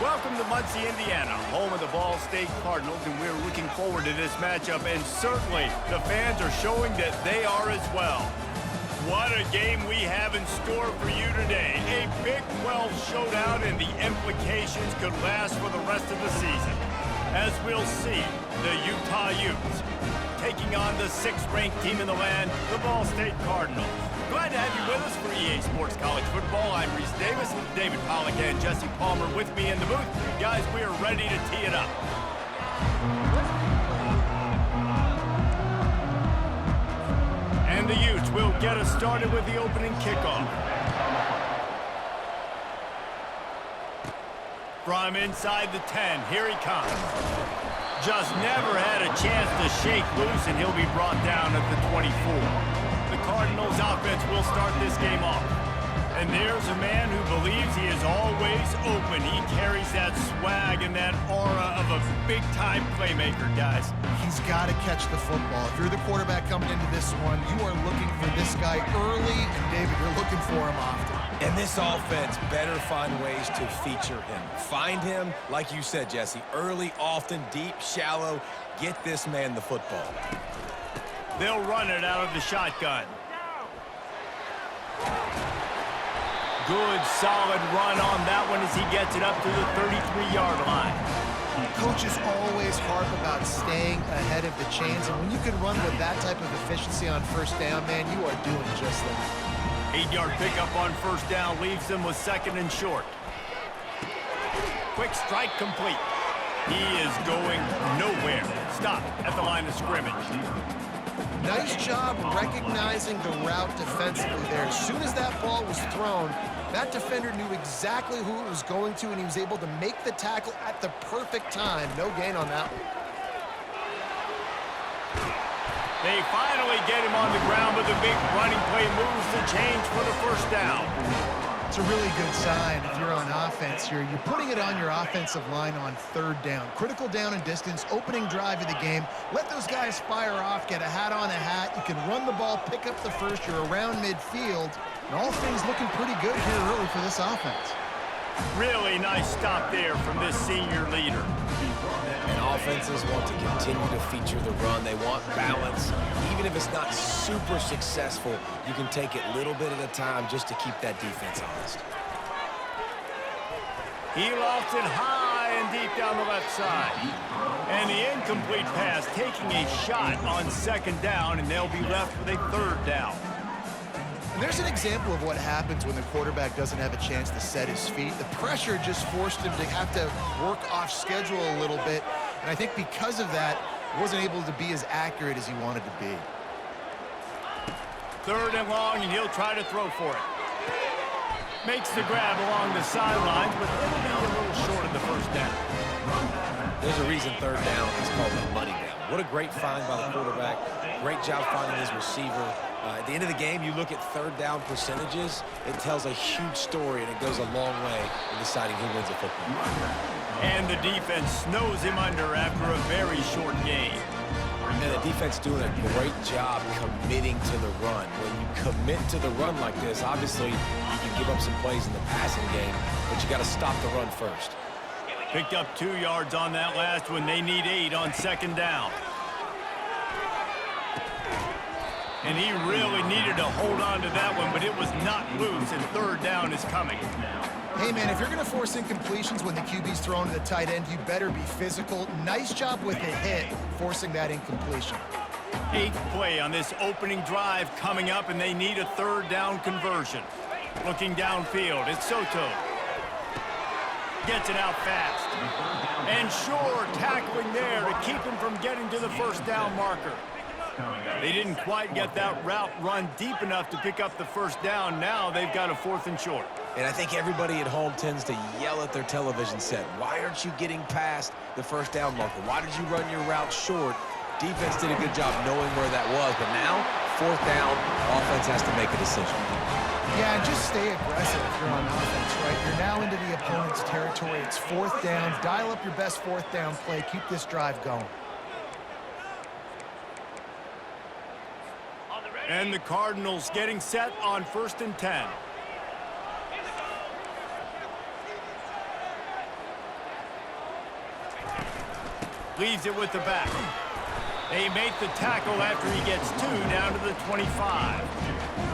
Welcome to Muncie, Indiana, home of the Ball State Cardinals, and we're looking forward to this matchup, and certainly the fans are showing that they are as well. What a game we have in store for you today. A Big 12 showdown, and the implications could last for the rest of the season. As we'll see, the Utah Utes taking on the 6th-ranked team in the land, the Ball State Cardinals. Glad to have you with us for EA Sports College Football. I'm Reese Davis, David Pollack and Jesse Palmer with me in the booth. Guys, we are ready to tee it up. And the Utes will get us started with the opening kickoff. From inside the 10, here he comes. Just never had a chance to shake loose, and he'll be brought down at the 24. The Cardinals offense will start this game off. And there's a man who believes he is always open. He carries that swag and that aura of a big-time playmaker, guys. He's got to catch the football. If you're the quarterback coming into this one, you are looking for this guy early, and David, you're looking for him often. And this offense better find ways to feature him. Find him, like you said, Jesse, early, often, deep, shallow. Get this man the football. They'll run it out of the shotgun. Good, solid run on that one as he gets it up to the 33-yard line. Coaches always harp about staying ahead of the chains, and when you can run with that type of efficiency on first down, man, you are doing just that. 8-yard pickup on first down leaves them with 2nd and short. Quick strike complete. He is going nowhere. Stop at the line of scrimmage. Nice job recognizing the route defensively there. As soon as that ball was thrown, that defender knew exactly who it was going to, and he was able to make the tackle at the perfect time. No gain on that one. They finally get him on the ground, but the big running play moves the chains for the first down. It's a really good sign if you're on offense here. You're putting it on your offensive line on 3rd down. Critical down and distance, opening drive of the game. Let those guys fire off, get a hat on a hat. You can run the ball, pick up the first. You're around midfield. And all things looking pretty good here early for this offense. Really nice stop there from this senior leader. And offenses want to continue to feature the run. They want balance. Even if it's not super successful, you can take it little bit at a time just to keep that defense honest. He lofts it high and deep down the left side. And the incomplete pass taking a shot on 2nd down, and they'll be left with a 3rd down. And there's an example of what happens when the quarterback doesn't have a chance to set his feet. The pressure just forced him to have to work off schedule a little bit. And I think because of that, wasn't able to be as accurate as he wanted to be. 3rd and long, and he'll try to throw for it. Makes the grab along the sidelines, but it'll be a little short of the first down. There's a reason 3rd down is called the money down. What a great find by the quarterback. Great job finding his receiver. At the end of the game, you look at 3rd down percentages. It tells a huge story, and it goes a long way in deciding who wins a football. And the defense snows him under after a very short game. And the defense doing a great job committing to the run. When you commit to the run like this, obviously you can give up some plays in the passing game, but you got to stop the run first. Picked up 2 yards on that last one. They need 8 on 2nd down. And he really needed to hold on to that one, but it was not loose, and 3rd down is coming. Hey, man, if you're going to force incompletions when the QB's thrown to the tight end, you better be physical. Nice job with the hit, forcing that incompletion. 8th play on this opening drive coming up, and they need a 3rd down conversion. Looking downfield, it's Soto. Gets it out fast. And Shore tackling there to keep him from getting to the first down marker. They didn't quite get that route run deep enough to pick up the first down. Now they've got a 4th and short. And I think everybody at home tends to yell at their television set. Why aren't you getting past the first down marker? Why did you run your route short? Defense did a good job knowing where that was, but now, 4th down, offense has to make a decision. Yeah, just stay aggressive if you're on offense, right? You're now into the opponent's territory. It's 4th down. Dial up your best 4th down play. Keep this drive going. And the Cardinals getting set on 1st and 10. Leaves it with the back. They make the tackle after he gets 2 down to the 25.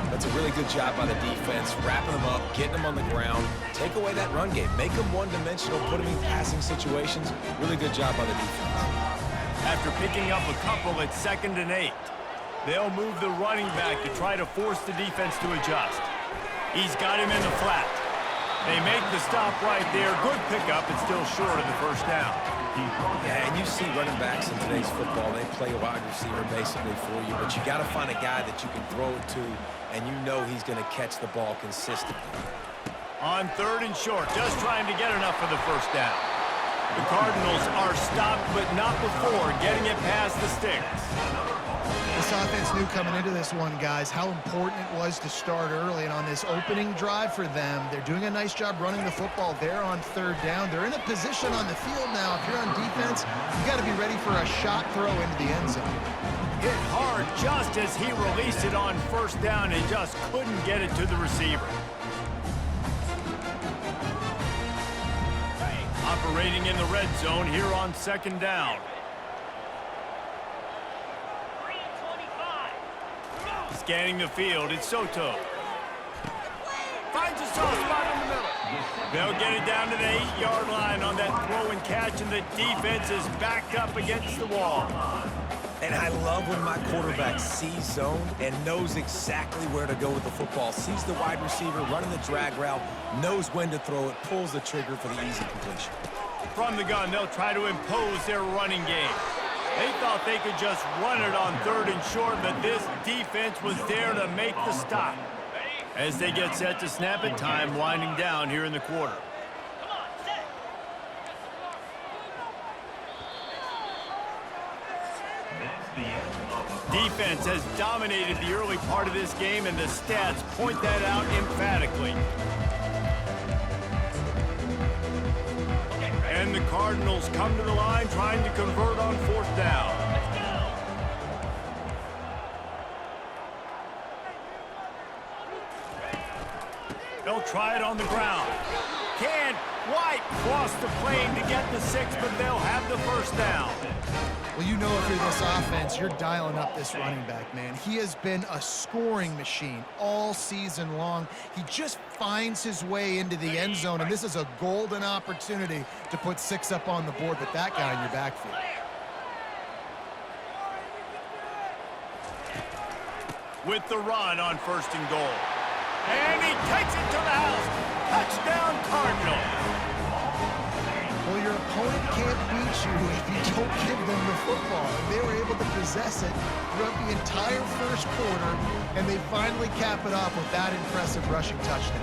That's a really good job by the defense, wrapping them up, getting them on the ground, take away that run game, make them one-dimensional, put them in passing situations. Really good job by the defense. After picking up a couple at 2nd and 8, they'll move the running back to try to force the defense to adjust. He's got him in the flat. They make the stop right there. Good pickup, but still short of the first down. Yeah, and you see running backs in today's football, they play a wide receiver basically for you, but you got to find a guy that you can throw it to, and you know he's going to catch the ball consistently. On 3rd and short, just trying to get enough for the first down. The Cardinals are stopped, but not before getting it past the sticks. This offense knew coming into this one, guys, how important it was to start early. And on this opening drive for them, they're doing a nice job running the football there on 3rd down. They're in a position on the field now. If you're on defense, you got to be ready for a shot throw into the end zone. Hit hard just as he released it on 1st down and just couldn't get it to the receiver. Operating in the red zone here on 2nd down. Scanning the field, it's Soto. Finds a soft spot in the middle. They'll get it down to the 8-yard line on that throw and catch, and the defense is backed up against the wall. And I love when my quarterback sees zone and knows exactly where to go with the football. Sees the wide receiver running the drag route, knows when to throw it, pulls the trigger for the easy completion. From the gun, they'll try to impose their running game. They thought they could just run it on 3rd and short, but this defense was there to make the stop. As they get set to snap it, time winding down here in the quarter. Defense has dominated the early part of this game, and the stats point that out emphatically. And the Cardinals come to the line trying to convert on 4th down. They'll try it on the ground. Can White cross the plane to get the 6, but they'll have the first down. Well, you know if you're this offense, you're dialing up this running back, man. He has been a scoring machine all season long. He just finds his way into the end zone, and this is a golden opportunity to put 6 up on the board with that guy in your backfield. With the run on 1st and goal. And he takes it to the house. Touchdown, Cardinals. Well, your opponent can't beat you if you don't give them the football. They were able to possess it throughout the entire first quarter, and they finally cap it off with that impressive rushing touchdown.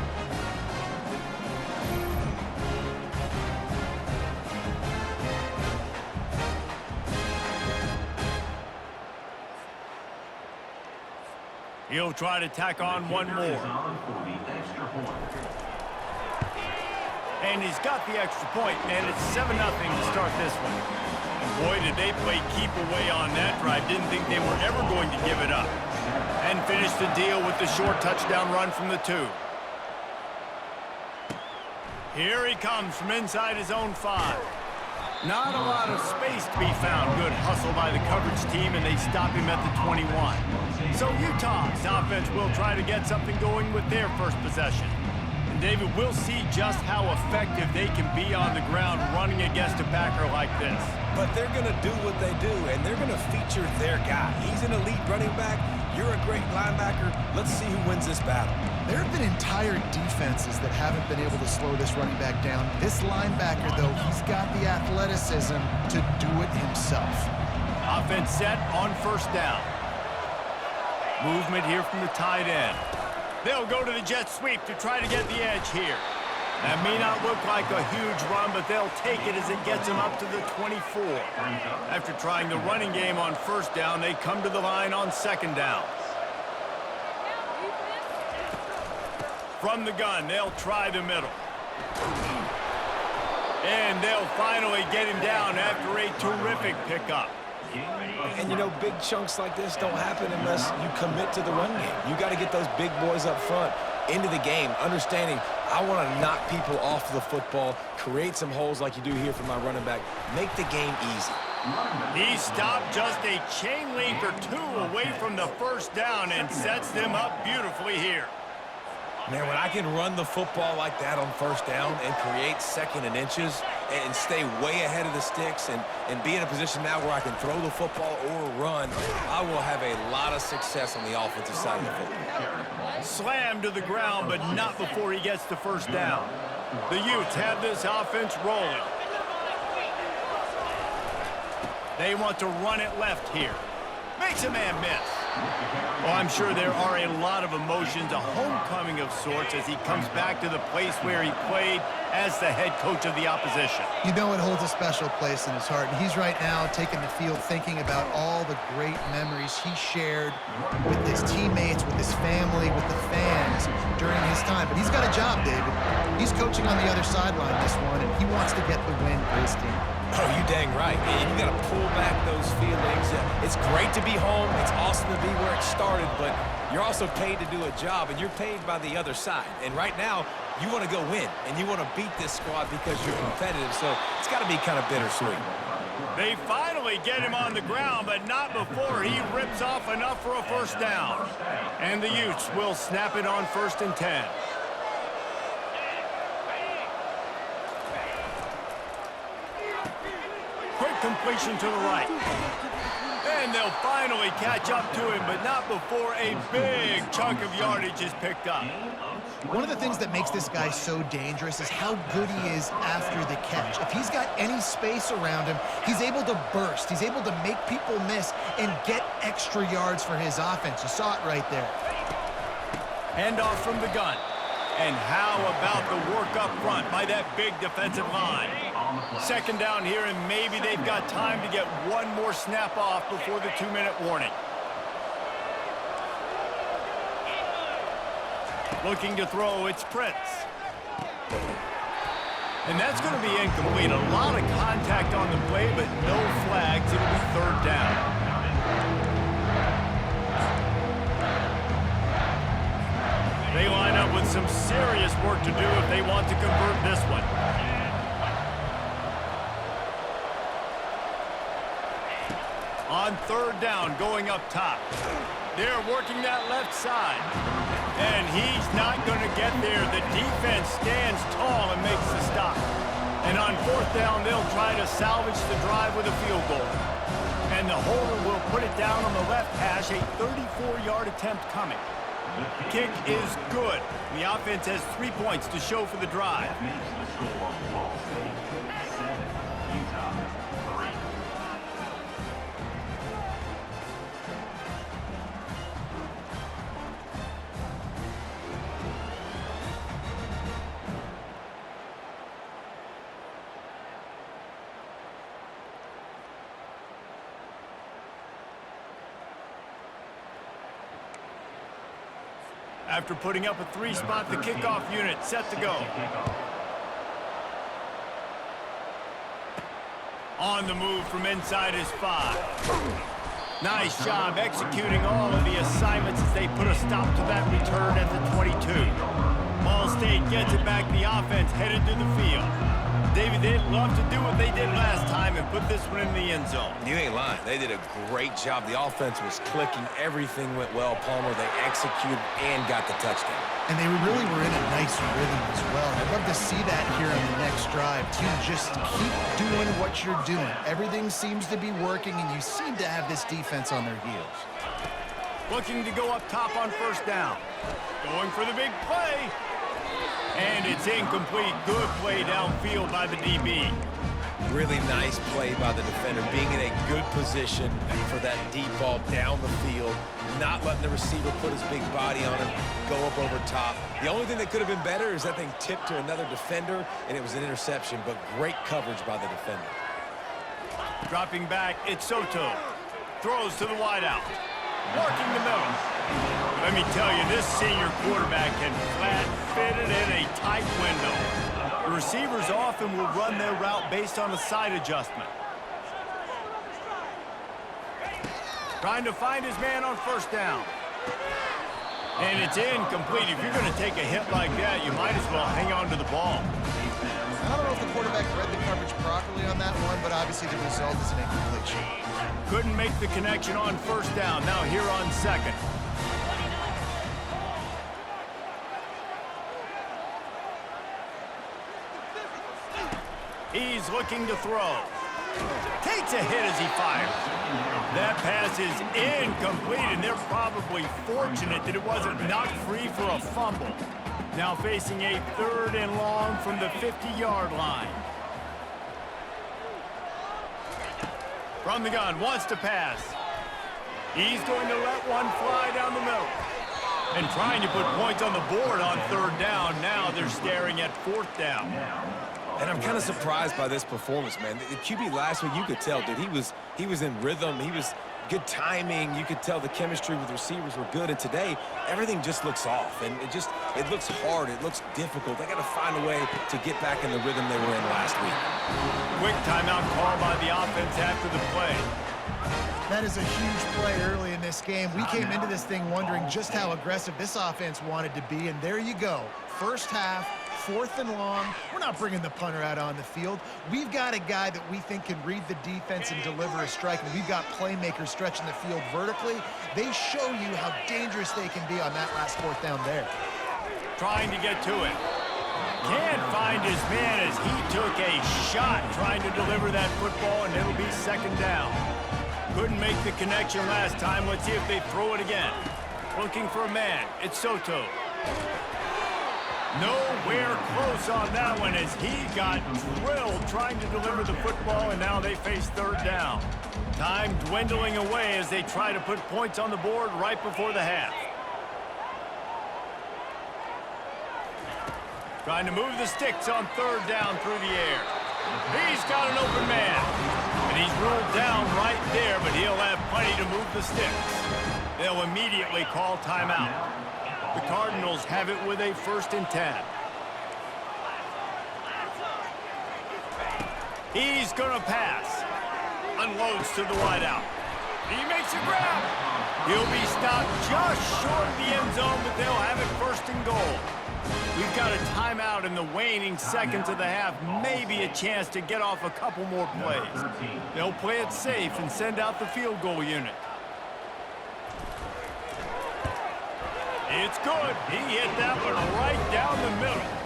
He'll try to tack on one more. And he's got the extra point, and it's 7-0 to start this one. And boy, did they play keep away on that drive. Didn't think they were ever going to give it up. And finish the deal with the short touchdown run from the 2. Here he comes from inside his own 5. Not a lot of space to be found. Good hustle by the coverage team, and they stop him at the 21. So Utah's offense will try to get something going with their first possession. And David, we'll see just how effective they can be on the ground running against a backer like this. But they're going to do what they do, and they're going to feature their guy. He's an elite running back. You're a great linebacker. Let's see who wins this battle. There have been entire defenses that haven't been able to slow this running back down. This linebacker, though, he's got the athleticism to do it himself. Offense set on 1st down. Movement here from the tight end. They'll go to the jet sweep to try to get the edge here. That may not look like a huge run, but they'll take it as it gets them up to the 24. After trying the running game on 1st down, they come to the line on 2nd down. From the gun, they'll try the middle. And they'll finally get him down after a terrific pickup. And, you know, big chunks like this don't happen unless you commit to the run game. You got to get those big boys up front into the game, understanding I want to knock people off the football, create some holes like you do here for my running back, make the game easy. He stopped just a chain link or two away from the first down and sets them up beautifully here. Man, when I can run the football like that on first down and create second and inches and stay way ahead of the sticks and be in a position now where I can throw the football or run, I will have a lot of success on the offensive side of the football. Slammed to the ground, but not before he gets the first down. The Utes have this offense rolling. They want to run it left here. Makes a man miss. Well, I'm sure there are a lot of emotions, a homecoming of sorts, as he comes back to the place where he played as the head coach of the opposition. You know it holds a special place in his heart, and he's right now taking the field thinking about all the great memories he shared with his teammates, with his family, with the fans during his time. But he's got a job, David. He's coaching on the other sideline this one, and he wants to get the win for his team. Oh, you dang right. And you got to pull back those feelings. It's great to be home. It's awesome to be where it started, but you're also paid to do a job, and you're paid by the other side. And right now, you want to go win, and you want to beat this squad because you're competitive, so it's got to be kind of bittersweet. They finally get him on the ground, but not before he rips off enough for a first down. And the Utes will snap it on 1st and 10. Quick completion to the right. And they'll finally catch up to him, but not before a big chunk of yardage is picked up. One of the things that makes this guy so dangerous is how good he is after the catch. If he's got any space around him, he's able to burst. He's able to make people miss and get extra yards for his offense. You saw it right there. Handoff from the gun. And how about the work up front by that big defensive line? 2nd down here, and maybe they've got time to get one more snap off before the 2-minute warning. Looking to throw, it's Prince. And that's going to be incomplete. A lot of contact on the play, but no flags. It'll be 3rd down. They line up with some serious work to do if they want to convert this one. On 3rd down, going up top. They're working that left side. And he's not going to get there. The defense stands tall and makes the stop. And on 4th down, they'll try to salvage the drive with a field goal. And the holder will put it down on the left hash, a 34-yard attempt coming. Kick is good. The offense has 3 points to show for the drive. After putting up a 3-spot, the kickoff unit set to go. On the move from inside his 5. Nice job executing all of the assignments as they put a stop to that return at the 22. Ball State gets it back. The offense headed to the field. David, they'd love to do what they did last time and put this one in the end zone. You ain't lying. They did a great job. The offense was clicking. Everything went well, Palmer. They executed and got the touchdown. And they really were in a nice rhythm as well. And I'd love to see that here on the next drive, too. Just keep doing what you're doing. Everything seems to be working, and you seem to have this defense on their heels. Looking to go up top on 1st down. Going for the big play. And it's incomplete. Good play downfield by the DB. Really nice play by the defender, being in a good position for that deep ball down the field, not letting the receiver put his big body on him, go up over top. The only thing that could have been better is that thing tipped to another defender, and it was an interception, but great coverage by the defender. Dropping back, it's Soto. Throws to the wideout. Working the middle. Let me tell you, this senior quarterback can flat fit it in a tight window. The receivers often will run their route based on a side adjustment. Trying to find his man on 1st down. And it's incomplete. If you're going to take a hit like that, you might as well hang on to the ball. I don't know if the quarterback read the coverage properly on that one, but obviously the result is an incompletion. Couldn't make the connection on first down. Now here on second. He's looking to throw. Takes a hit as he fires. That pass is incomplete, and they're probably fortunate that it wasn't knocked free for a fumble. Now facing a 3rd and long from the 50-yard line. From the gun, wants to pass. He's going to let one fly down the middle. And trying to put points on the board on 3rd down. Now they're staring at 4th down. And I'm kind of surprised by this performance, man. The QB last week, you could tell, dude, he was in rhythm. He was good timing. You could tell the chemistry with the receivers were good. And today, everything just looks off. And it looks hard. It looks difficult. They got to find a way to get back in the rhythm they were in last week. Quick timeout call by the offense after the play. That is a huge play early in this game. We came into this thing wondering just how aggressive this offense wanted to be, and there you go. First half, 4th and long. We're not bringing the punter out on the field. We've got a guy that we think can read the defense and deliver a strike, and we've got playmakers stretching the field vertically. They show you how dangerous they can be on that last 4th down there. Trying to get to it. Can't find his man as he took a shot trying to deliver that football, and it'll be 2nd down. Couldn't make the connection last time. Let's see if they throw it again. Looking for a man. It's Soto. Nowhere close on that one as he got drilled trying to deliver the football, and now they face 3rd down. Time dwindling away as they try to put points on the board right before the half. Trying to move the sticks on 3rd down through the air. He's got an open man. And he's ruled down right there, but he'll have plenty to move the sticks. They'll immediately call timeout. The Cardinals have it with a 1st and 10. He's going to pass. Unloads to the wideout. He makes a grab. He'll be stopped just short of the end zone, but they'll have it 1st and goal. We've got a timeout in the waning seconds of the half. Maybe a chance to get off a couple more plays. They'll play it safe and send out the field goal unit. It's good. He hit that one right down the middle.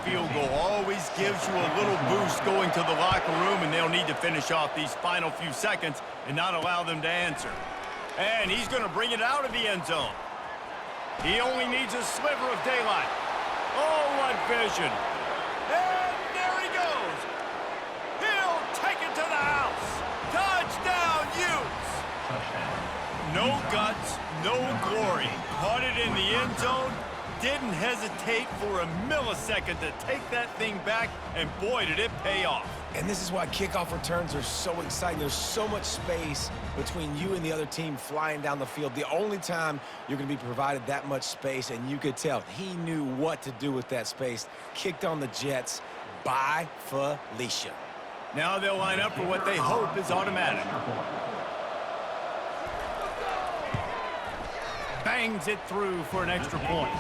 Field goal always gives you a little boost going to the locker room, and they'll need to finish off these final few seconds and not allow them to answer. And he's going to bring it out of the end zone. He only needs a sliver of daylight. Oh, what vision. And there he goes. He'll take it to the house. Touchdown, Utes. No guts, no glory. Caught it in the end zone. Didn't hesitate for a millisecond to take that thing back, and boy, did it pay off. And this is why kickoff returns are so exciting. There's so much space between you and the other team flying down the field. The only time you're going to be provided that much space, and you could tell he knew what to do with that space. Kicked on the Jets by Felicia. Now they'll line up for what they hope is automatic. Bangs it through for an extra point.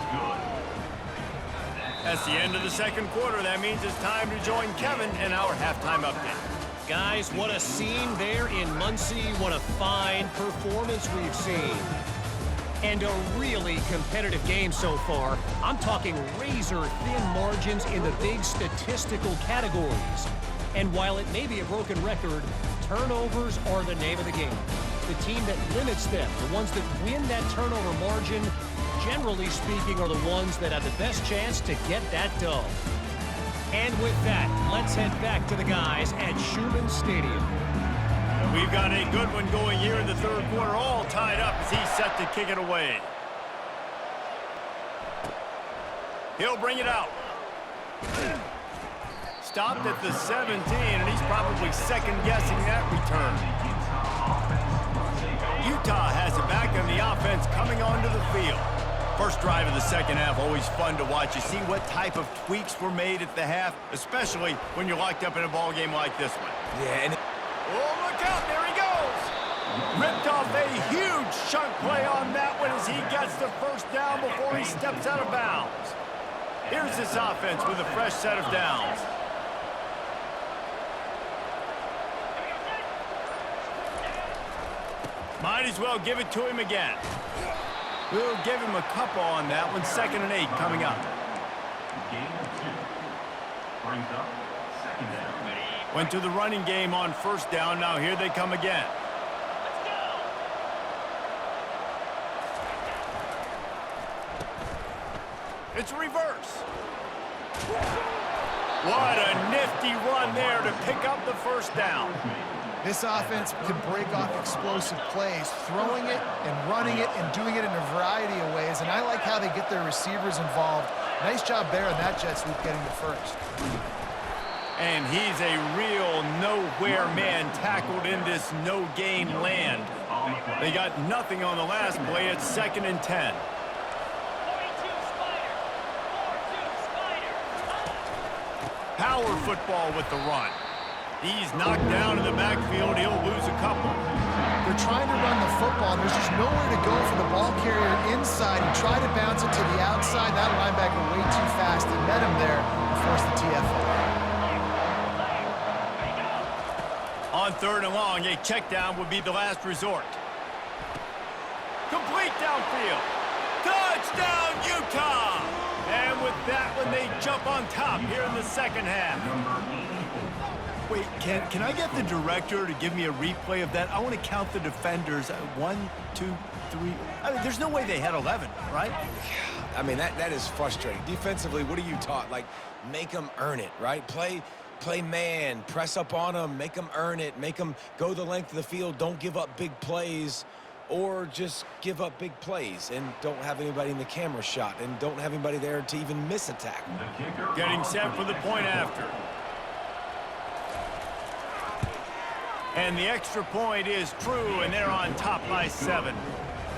That's the end of the 2nd quarter. That means it's time to join Kevin in our halftime update. Guys, what a scene there in Muncie. What a fine performance we've seen. And a really competitive game so far. I'm talking razor-thin margins in the big statistical categories. And while it may be a broken record, turnovers are the name of the game. The team that limits them, the ones that win that turnover margin, generally speaking, are the ones that have the best chance to get that dub. And with that, let's head back to the guys at Schumann Stadium. We've got a good one going here in the 3rd quarter, all tied up as he's set to kick it away. He'll bring it out. Stopped at the 17, and he's probably second-guessing that return. Utah has it back on the offense coming onto the field. First drive of the second half, always fun to watch. You see what type of tweaks were made at the half, especially when you're locked up in a ball game like this one. Yeah, and oh, look out, there he goes. Ripped off a huge chunk play on that one as he gets the first down before he steps out of bounds. Here's this offense with a fresh set of downs. Might as well give it to him again. We'll give him a couple on that one. 2nd and 8 coming up. Went to the running game on first down. Now here they come again. It's reverse. What a nifty run there to pick up the first down. This offense can break off explosive plays, throwing it and running it and doing it in a variety of ways, and I like how they get their receivers involved. Nice job there on that jet sweep getting the first. And he's a real nowhere man tackled in this no-gain land. They got nothing on the last play. It's 2nd and 10. Power football with the run. He's knocked down in the backfield. He'll lose a couple. They're trying to run the football, and there's just nowhere to go for the ball carrier inside. He tried to bounce it to the outside. That linebacker way too fast. He met him there and forced the TFL. On 3rd and long, a check down would be the last resort. Complete downfield. Touchdown, Utah! And with that one, they jump on top here in the second half. Wait, can I get the director to give me a replay of that? I want to count the defenders. 1, 2, 3. I mean, there's no way they had 11, right? I mean, that is frustrating. Defensively, what are you taught? Like, make them earn it, right? Play man, press up on them, make them earn it, make them go the length of the field, don't give up big plays, or just give up big plays and don't have anybody in the camera shot and don't have anybody there to even miss a tackle. Getting set for the point after. And the extra point is true, and they're on top by 7.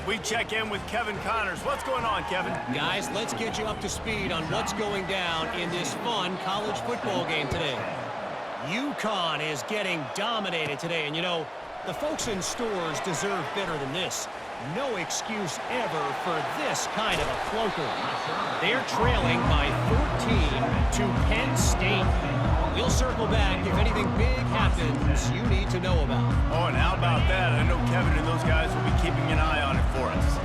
We check in with Kevin Connors. What's going on, Kevin? Guys, let's get you up to speed on what's going down in this fun college football game today. UConn is getting dominated today, and you know, the folks in stores deserve better than this. No excuse ever for this kind of a clunker. They're trailing by 13 to Penn State. We'll circle back if anything big happens you need to know about. Oh, and how about that? I know Kevin and those guys will be keeping an eye on it for us.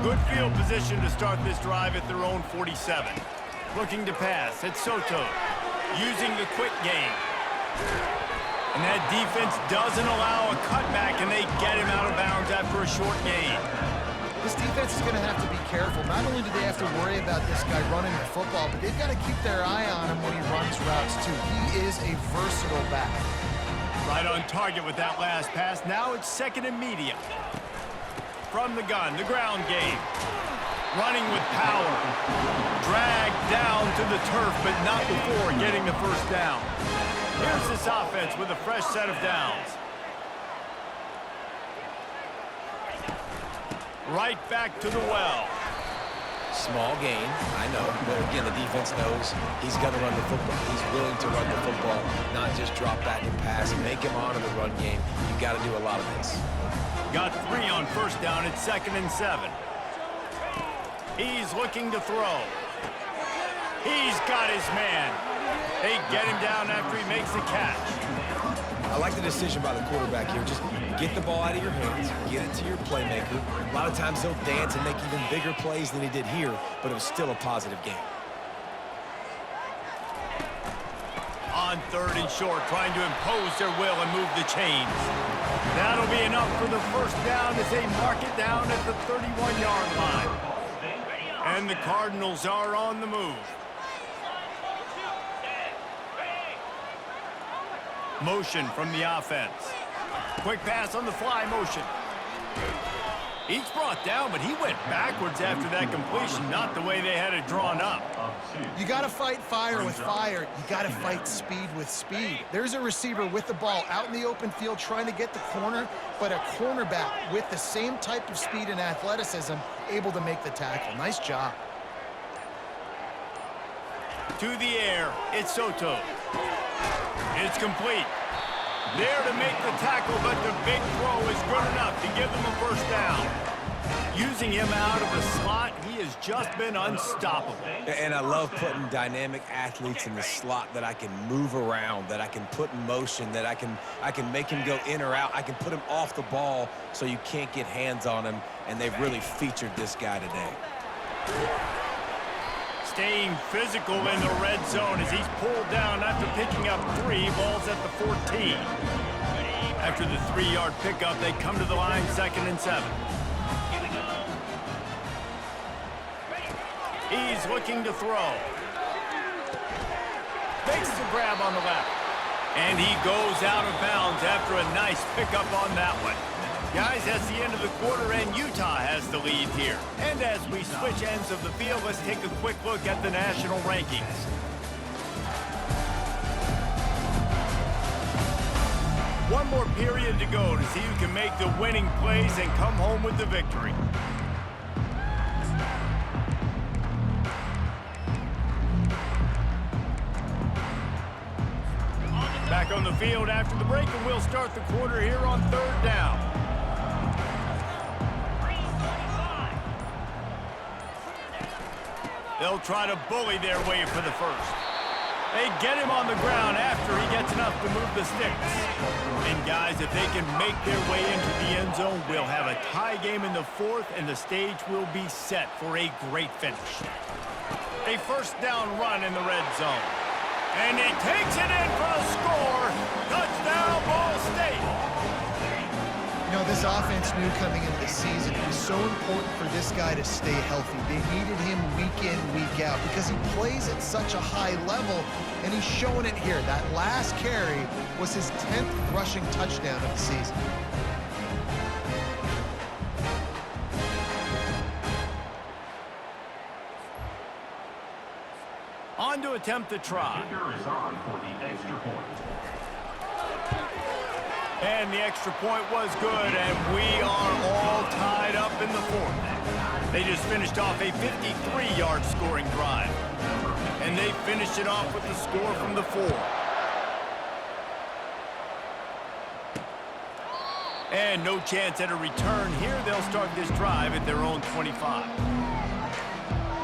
Good field position to start this drive at their own 47. Looking to pass. It's Soto using the quick game. And that defense doesn't allow a cutback, and they get him out of bounds after a short gain. This defense is going to have to be careful. Not only do they have to worry about this guy running the football, but they've got to keep their eye on him when he runs routes, too. He is a versatile back. Right on target with that last pass. Now it's 2nd and medium. From the gun, the ground game. Running with power. Dragged down to the turf, but not before getting the first down. Here's this offense with a fresh set of downs. Right back to the well. Small gain, I know, but again, the defense knows he's going to run the football. He's willing to run the football, not just drop back and pass, make him honor the run game. You got to do a lot of this. Got 3 on first down at 2nd and 7. He's looking to throw. He's got his man. They get him down after he makes the catch. I like the decision by the quarterback here. Just get the ball out of your hands, get it to your playmaker. A lot of times they'll dance and make even bigger plays than he did here, but it was still a positive game. On 3rd and short, trying to impose their will and move the chains. That'll be enough for the first down as they mark it down at the 31-yard line. And the Cardinals are on the move. Motion from the offense. Quick pass on the fly motion. He's brought down, but he went backwards after that completion, not the way they had it drawn up. You got to fight fire with fire. You got to fight speed with speed. There's a receiver with the ball out in the open field trying to get the corner, but a cornerback with the same type of speed and athleticism able to make the tackle. Nice job. To the air, it's Soto. It's complete. There to make the tackle, but the big throw is good enough to give them a first down. Using him out of the slot, he has just been unstoppable. And I love putting dynamic athletes in the slot that I can move around, that I can put in motion, that I can make him go in or out. I can put him off the ball so you can't get hands on him, and they've really featured this guy today. Staying physical in the red zone as he's pulled down after picking up 3 balls at the 14. After the 3-yard pickup, they come to the line 2nd and 7. He's looking to throw. Makes the grab on the left. And he goes out of bounds after a nice pickup on that one. Guys, that's the end of the quarter, and Utah has the lead here. And as we switch ends of the field, let's take a quick look at the national rankings. One more period to go to see who can make the winning plays and come home with the victory. Back on the field after the break, and we'll start the quarter here on 3rd down. They'll try to bully their way for the first. They get him on the ground after he gets enough to move the sticks. And guys, if they can make their way into the end zone, we'll have a tie game in the 4th, and the stage will be set for a great finish. A first down run in the red zone. And he takes it in for a score. Touchdown, Ball State. You know, this offense knew coming into the season it was so important for this guy to stay healthy. They needed him week in, week out because he plays at such a high level, and he's showing it here. That last carry was his 10th rushing touchdown of the season. On to attempt the try. And the extra point was good, and we are all tied up in the 4th. They just finished off a 53-yard scoring drive. And they finished it off with the score from the 4. And no chance at a return here. They'll start this drive at their own 25.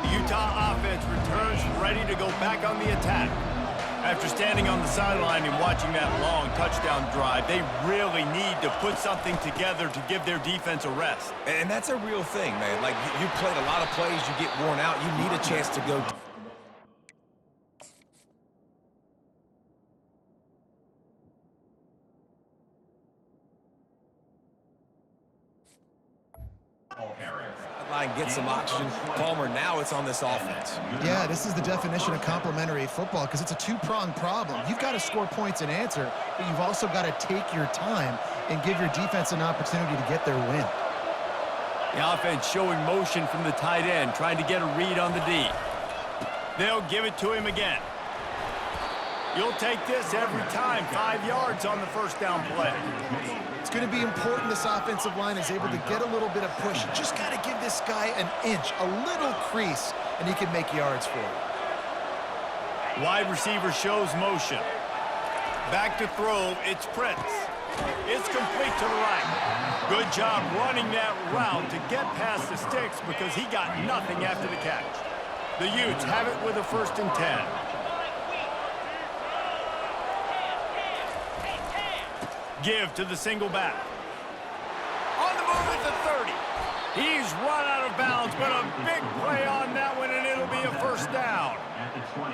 The Utah offense returns ready to go back on the attack. After standing on the sideline and watching that long touchdown drive, they really need to put something together to give their defense a rest. And that's a real thing, man. Like, you played a lot of plays, you get worn out, you need a chance to go. Line, get some oxygen. Palmer, now it's on this offense. Yeah, this is the definition of complementary football because it's a two-pronged problem. You've got to score points and answer, but you've also got to take your time and give your defense an opportunity to get their win. The offense showing motion from the tight end, trying to get a read on the D. They'll give it to him again. You'll take this every time. 5 yards on the first down play. It's going to be important this offensive line is able to get a little bit of push. You just got to give this guy an inch, a little crease, and he can make yards for you. Wide receiver shows motion. Back to throw, it's Prince. It's complete to the right. Good job running that route to get past the sticks because he got nothing after the catch. The Utes have it with a 1st and 10. Give to the single back. On the move at the 30. He's run out of bounds, but a big play on that one, and it'll be a first down.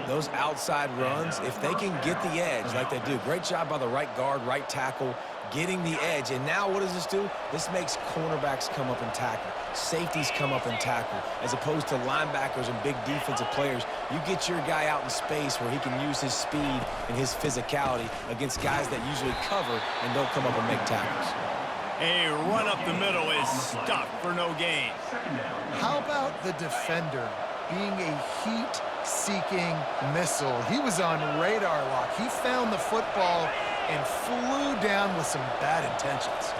Those outside runs, if they can get the edge like they do, great job by the right guard, right tackle, getting the edge. And now what does this do? This makes cornerbacks come up and tackle. Safeties come up and tackle. As opposed to linebackers and big defensive players, you get your guy out in space where he can use his speed and his physicality against guys that usually cover and don't come up and make tackles. A run up the middle is stuck for no gain. How about the defender being a heat-seeking missile? He was on radar lock. He found the football and flew down with some bad intentions.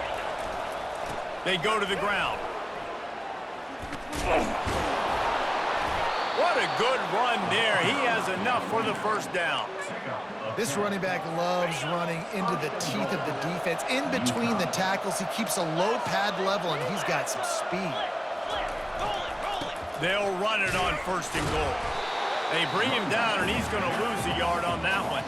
They go to the ground. What a good run there. He has enough for the first down. This running back loves running into the teeth of the defense. In between the tackles, he keeps a low pad level, and he's got some speed. They'll run it on 1st and goal. They bring him down, and he's going to lose a yard on that one.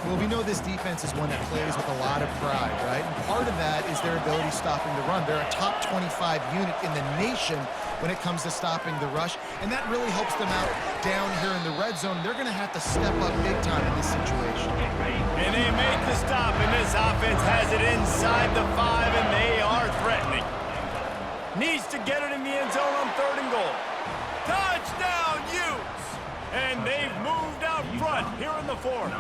Well, we know this defense is one that plays with a lot of pride, right? And part of that is their ability stopping the run. They're a top 25 unit in the nation when it comes to stopping the rush, and that really helps them out down here in the red zone. They're going to have to step up big time in this situation. And they make the stop, and this offense has it inside the 5, and they are threatening. Needs to get it in the end zone on 3rd and goal. Touchdown, Utes! And they've moved out front here in the 4th.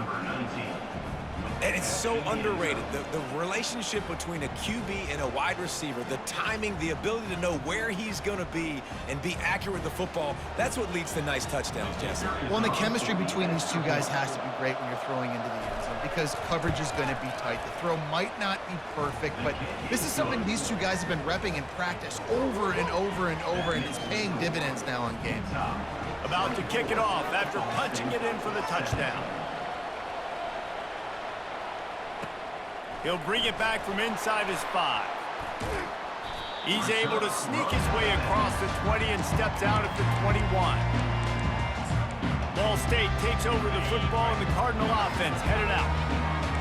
And it's so underrated. The relationship between a QB and a wide receiver, the timing, the ability to know where he's going to be and be accurate with the football, that's what leads to nice touchdowns, Jesse. Well, and the chemistry between these two guys has to be great when you're throwing into the end zone because coverage is going to be tight. The throw might not be perfect, but this is something these two guys have been repping in practice over and over and over, and it's paying dividends now on games. About to kick it off after punching it in for the touchdown. He'll bring it back from inside his 5. He's able to sneak his way across the 20 and steps out at the 21. Ball State takes over the football, and the Cardinal offense headed out.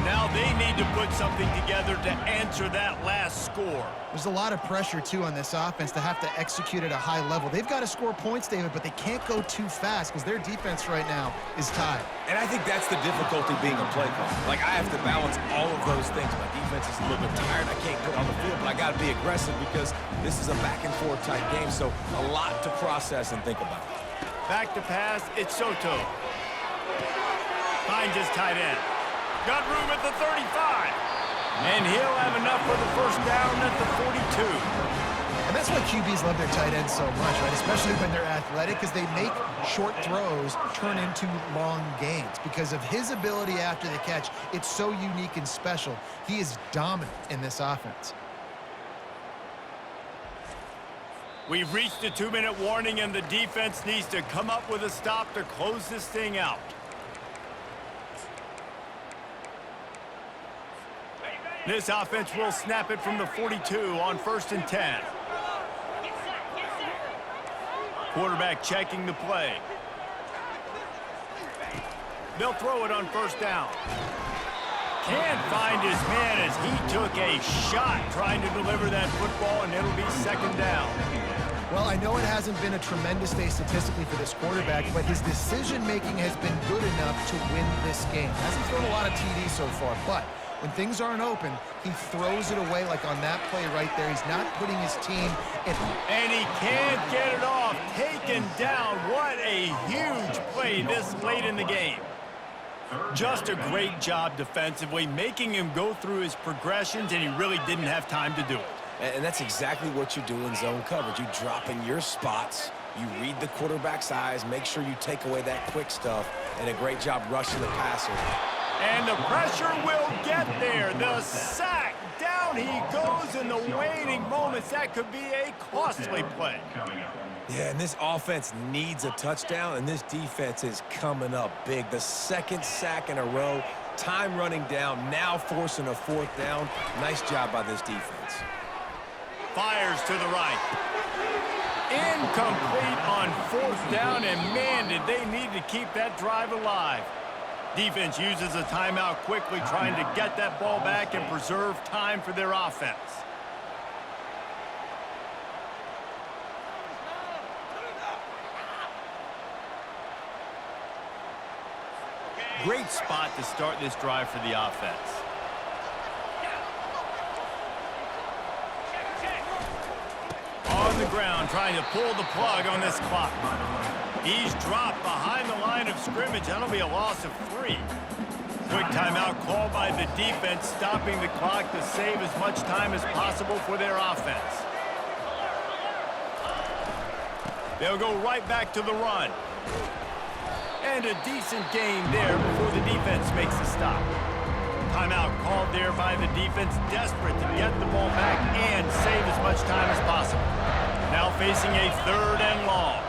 Now they need to put something together to answer that last score. There's a lot of pressure, too, on this offense to have to execute at a high level. They've got to score points, David, but they can't go too fast because their defense right now is tied. And I think that's the difficulty being a play caller. Like, I have to balance all of those things. My defense is a little bit tired. I can't get on the field, but I got to be aggressive because this is a back-and-forth type game, so a lot to process and think about. Back to pass, it's Soto. Finds his tight end. Got room at the 35. And he'll have enough for the first down at the 42. And that's why QBs love their tight ends so much, right? Especially when they're athletic, because they make short throws turn into long gains. Because of his ability after the catch, it's so unique and special. He is dominant in this offense. We've reached a 2-minute warning, and the defense needs to come up with a stop to close this thing out. This offense will snap it from the 42 on 1st and 10. Quarterback checking the play. They'll throw it on 1st down. Can't find his man as he took a shot trying to deliver that football, and it'll be 2nd down. Well, I know it hasn't been a tremendous day statistically for this quarterback, but his decision-making has been good enough to win this game. Hasn't thrown a lot of TDs so far, but when things aren't open, he throws it away like on that play right there. He's not putting his team in. And he can't get it off. Taken down. What a huge play this late in the game. Just a great job defensively, making him go through his progressions, and he really didn't have time to do it. And that's exactly what you do in zone coverage. You drop in your spots, you read the quarterback's eyes, make sure you take away that quick stuff, and a great job rushing the passer. And the pressure will get there. The sack. Down he goes in the waning moments. That could be a costly play. Yeah, and this offense needs a touchdown, and this defense is coming up big. The 2nd sack in a row, time running down, now forcing a 4th down. Nice job by this defense. Fires to the right. Incomplete on 4th down, and man, did they need to keep that drive alive. Defense uses a timeout quickly, trying to get that ball back and preserve time for their offense. Great spot to start this drive for the offense. On the ground, trying to pull the plug on this clock. He's dropped behind the line of scrimmage. That'll be a loss of 3. Quick timeout called by the defense, stopping the clock to save as much time as possible for their offense. They'll go right back to the run. And a decent gain there before the defense makes a stop. Timeout called there by the defense, desperate to get the ball back and save as much time as possible. Now facing a 3rd and long.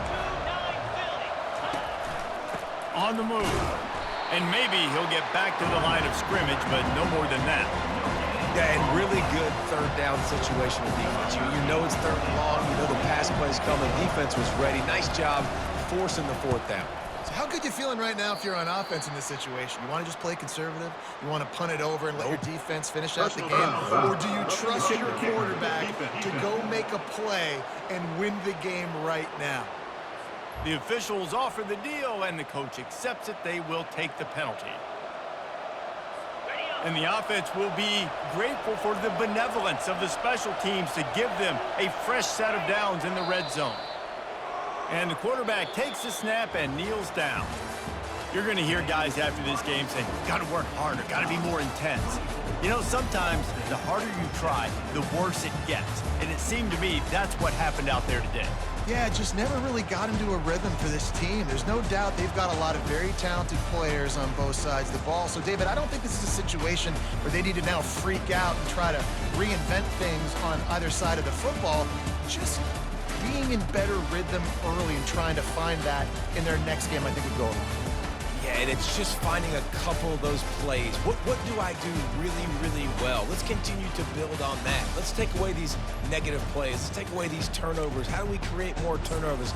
On the move. And maybe he'll get back to the line of scrimmage, but no more than that. Yeah, and really good 3rd down situational defense. You know it's 3rd and long. You know the pass play's coming. Defense was ready. Nice job forcing the 4th down. So how good you feeling right now if you're on offense in this situation? You want to just play conservative? You want to punt it over and let your defense finish out the game? Or do you trust your quarterback to go make a play and win the game right now? The officials offer the deal, and the coach accepts it. They will take the penalty. And the offense will be grateful for the benevolence of the special teams to give them a fresh set of downs in the red zone. And the quarterback takes the snap and kneels down. You're going to hear guys after this game saying, got to work harder, got to be more intense. You know, sometimes the harder you try, the worse it gets. And it seemed to me that's what happened out there today. Yeah, just never really got into a rhythm for this team. There's no doubt they've got a lot of very talented players on both sides of the ball. So, David, I don't think this is a situation where they need to now freak out and try to reinvent things on either side of the football. Just being in better rhythm early and trying to find that in their next game, I think would go a long way. Yeah, and it's just finding a couple of those plays. What do I do really, really well? Let's continue to build on that. Let's take away these negative plays. Let's take away these turnovers. How do we create more turnovers?